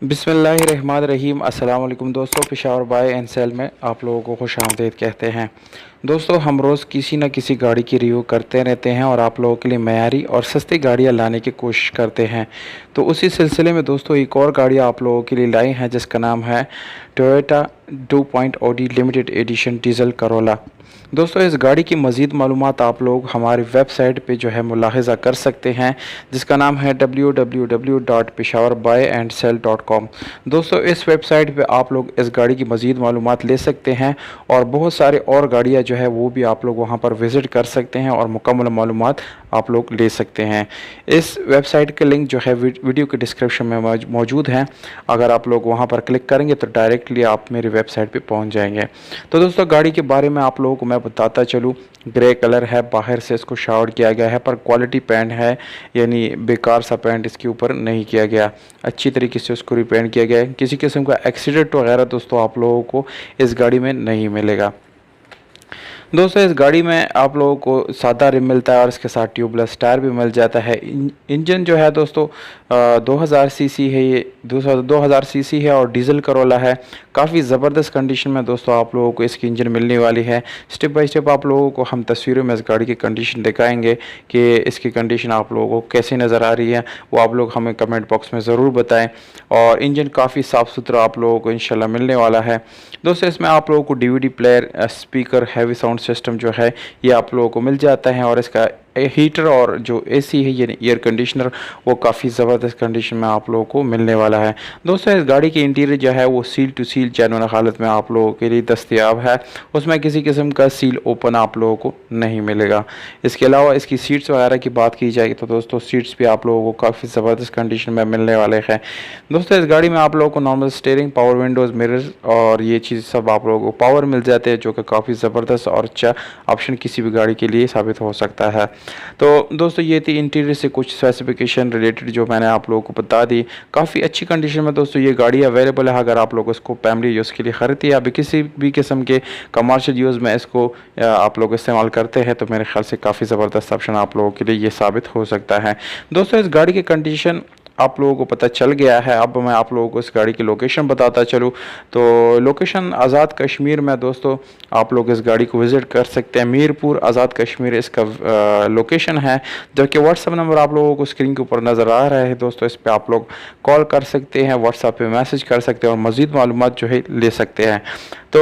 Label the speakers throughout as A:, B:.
A: बिस्मिल्लाहिर्रहमानिर्रहीम। अस्सलाम वालेकुम दोस्तों, पेशावर बाय एंड सेल में आप लोगों को खुश आमदीद कहते हैं। दोस्तों, हम रोज़ किसी न किसी गाड़ी की रिव्यू करते रहते हैं और आप लोगों के लिए मयारी और सस्ती गाड़ियां लाने की कोशिश करते हैं। तो उसी सिलसिले में दोस्तों एक और गाड़ी आप लोगों के लिए लाई हैं जिसका नाम है Toyota 2.0 limited edition diesel Corolla. दोस्तों, इस गाड़ी की मज़ीद मालूमात आप लोग हमारी वेबसाइट पे जो है मुलाहिज़ा कर सकते हैं जिसका नाम है www.peshawarbuyandsell.com। दोस्तों, इस वेबसाइट पे आप लोग इस गाड़ी की मज़ीद मालूमात ले सकते हैं और बहुत सारे और गाड़ियाँ जो है वो भी आप लोग वहाँ पर विज़िट कर सकते हैं और मुकम्मल मालूमात आप लोग ले सकते हैं। इस वेबसाइट के लिंक जो है वीडियो के डिस्क्रिप्शन में मौजूद हैं। अगर आप लोग वहाँ पर क्लिक करेंगे तो डायरेक्टली आप मेरी वेबसाइट पे पहुँच जाएंगे। तो दोस्तों, गाड़ी के बारे में आप लोगों को मैं बताता चलूँ। ग्रे कलर है, बाहर से इसको शावर किया गया है पर क्वालिटी पेंट है, यानी बेकार सा पेंट इसके ऊपर नहीं किया गया। अच्छी तरीके से उसको रिपेंट किया गया है। किसी किस्म का एक्सीडेंट वगैरह दोस्तों आप लोगों को इस गाड़ी में नहीं मिलेगा। दोस्तों, इस गाड़ी में आप लोगों को सादा रिम मिलता है और इसके साथ ट्यूबलेस टायर भी मिल जाता है। इंजन जो है दोस्तों 2000 सीसी है, ये 2000 सीसी है और डीजल करोला है। काफ़ी ज़बरदस्त कंडीशन में दोस्तों आप लोगों को इसकी इंजन मिलने वाली है। स्टेप बाय स्टेप आप लोगों को हम तस्वीरों में इस गाड़ी की कंडीशन दिखाएंगे कि इसकी कंडीशन आप लोगों को कैसी नज़र आ रही है। वो आप लोग हमें कमेंट बॉक्स में ज़रूर बताएं। और इंजन काफ़ी साफ़ सुथरा आप लोगों को इंशाल्लाह मिलने वाला है। दोस्तों, इसमें आप लोगों को DVD player, speaker, heavy sound system जो है ये आप लोगों को मिल जाता है और इसका हीटर और जो एसी है यानी एयर कंडीशनर वो काफ़ी ज़बरदस्त कंडीशन में आप लोगों को मिलने वाला है। दोस्तों, इस गाड़ी की इंटीरियर जो है वो सील टू सील जेन्युइन हालत में आप लोगों के लिए दस्तयाब है। उसमें किसी किस्म का सील ओपन आप लोगों को नहीं मिलेगा। इसके अलावा इसकी सीट्स वगैरह की बात की जाएगी तो दोस्तों सीट्स भी आप लोगों को काफ़ी ज़बरदस्त कंडीशन में मिलने वाले हैं। दोस्तों, इस गाड़ी में आप लोगों को normal steering, power Windows, mirrors और ये चीज़ सब आप लोगों को पावर मिल जाते हैं जो कि काफ़ी ज़बरदस्त और अच्छा ऑप्शन किसी भी गाड़ी के लिए साबित हो सकता है। तो दोस्तों, ये थी इंटीरियर से कुछ स्पेसिफिकेशन रिलेटेड जो मैंने आप लोगों को बता दी। काफ़ी अच्छी कंडीशन में दोस्तों ये गाड़ी अवेलेबल है। अगर आप लोग इसको फैमिली यूज़ के लिए ख़रीदते या किसी भी किस्म के कमर्शियल यूज़ में इसको आप लोग इस्तेमाल करते हैं तो मेरे ख्याल से काफ़ी ज़बरदस्त ऑप्शन आप लोगों के लिए ये साबित हो सकता है। दोस्तों, इस गाड़ी की कंडीशन आप लोगों को पता चल गया है। अब मैं आप लोगों को इस गाड़ी की लोकेशन बताता चलूँ तो लोकेशन आज़ाद कश्मीर में दोस्तों आप लोग इस गाड़ी को विज़िट कर सकते हैं। मीरपुर आज़ाद कश्मीर इसका लोकेशन है, जबकि व्हाट्सअप नंबर आप लोगों को स्क्रीन के ऊपर नज़र आ रहा है। दोस्तों, इस पर आप लोग कॉल कर सकते हैं, व्हाट्सएप पे मैसेज कर सकते हैं और मज़ीद मालूमात जो है ले सकते हैं। तो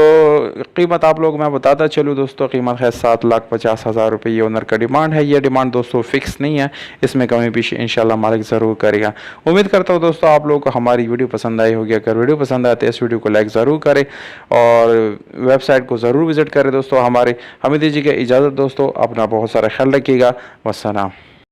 A: कीमत आप लोग मैं बताता चलूँ दोस्तों, कीमत है 7,50,000 रुपये। ये ओनर का डिमांड है। ये डिमांड दोस्तों फ़िक्स नहीं है, इसमें कमी पेशी इंशाल्लाह मालिक ज़रूर करेगा। उम्मीद करता हूँ दोस्तों आप लोगों को हमारी वीडियो पसंद आई होगी। अगर वीडियो पसंद आए तो इस वीडियो को लाइक ज़रूर करें और वेबसाइट को ज़रूर विज़िट करें। दोस्तों, हमें दीजिएगा इजाज़त। दोस्तों, अपना बहुत सारा ख्याल रखिएगा। वस्सलाम।